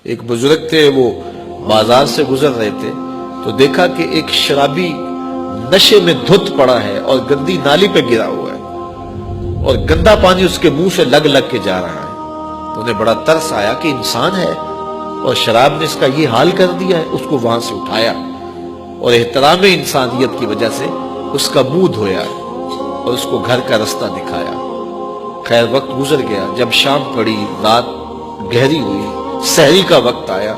ایک بزرگ تھے، وہ بازار سے گزر رہے تھے تو دیکھا کہ ایک شرابی نشے میں دھت پڑا ہے اور گندی نالی پہ گرا ہوا ہے اور گندا پانی اس کے منہ سے لگ لگ کے جا رہا ہے۔ تو انہیں بڑا ترس آیا کہ انسان ہے اور شراب نے اس کا یہ حال کر دیا ہے۔ اس کو وہاں سے اٹھایا اور احترام انسانیت کی وجہ سے اس کا منہ دھویا اور اس کو گھر کا رستہ دکھایا۔ خیر وقت گزر گیا، جب شام پڑی، رات گہری ہوئی، سحری کا وقت آیا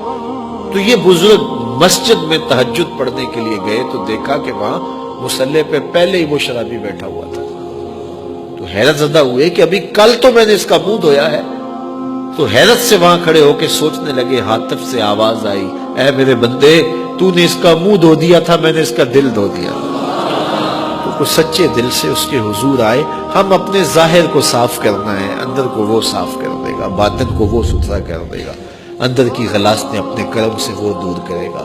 تو یہ بزرگ مسجد میں تہجد پڑھنے کے لیے گئے تو دیکھا کہ وہاں مصلی پہ پہلے ہی وہ شرابی بیٹھا ہوا تھا۔ تو حیرت زدہ ہوئے کہ ابھی کل تو میں نے اس کا منہ دھویا ہے۔ تو حیرت سے وہاں کھڑے ہو کے سوچنے لگے، ہاتف سے آواز آئی، اے میرے بندے، تو نے اس کا منہ دھو دیا تھا، میں نے اس کا دل دھو دیا۔ تو کچھ سچے دل سے اس کے حضور آئے۔ ہم اپنے ظاہر کو صاف کرنا ہے، اندر کو وہ صاف کر دے گا، باطن کو وہ ستھرا کر دے گا، اندر کی غلاظتیں اپنے کرم سے وہ دور کرے گا۔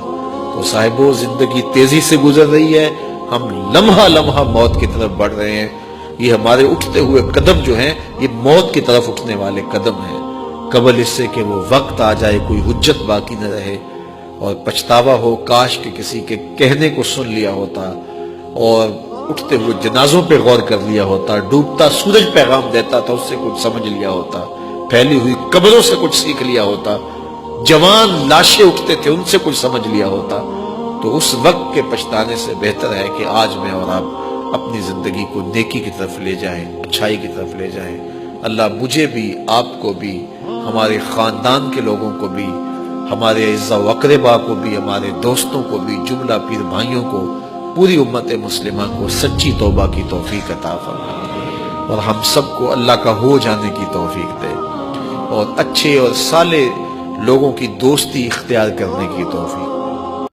تو صاحبو، زندگی تیزی سے گزر رہی ہے، ہم لمحہ لمحہ موت کی طرف بڑھ رہے ہیں۔ یہ ہمارے اٹھتے ہوئے قدم جو ہیں، یہ موت کی طرف اٹھنے والے قدم ہیں، قبل اس سے کہ وہ وقت آ جائے کوئی حجت باقی نہ رہے اور پچھتاوا ہو، کاش کہ کسی کے کہنے کو سن لیا ہوتا اور اٹھتے ہوئے جنازوں پہ غور کر لیا ہوتا، ڈوبتا سورج پیغام دیتا تھا، اس سے کچھ سمجھ لیا ہوتا، پھیلی ہوئی قبروں سے کچھ سیکھ لیا ہوتا، جوان لاشیں اٹھتے تھے ان سے کچھ سمجھ لیا ہوتا۔ تو اس وقت کے پچھتانے سے بہتر ہے کہ آج میں اور آپ اپنی زندگی کو نیکی کی طرف لے جائیں، اچھائی کی طرف لے جائیں۔ اللہ مجھے بھی، آپ کو بھی، ہمارے خاندان کے لوگوں کو بھی، ہمارے اعزا و اقربا کو بھی، ہمارے دوستوں کو بھی، جملہ پیر بھائیوں کو، پوری امت مسلمہ کو سچی توبہ کی توفیق عطا فرمائے اور ہم سب کو اللہ کا ہو جانے کی توفیق دے اور اچھے اور صالح لوگوں کی دوستی اختیار کرنے کی توفیق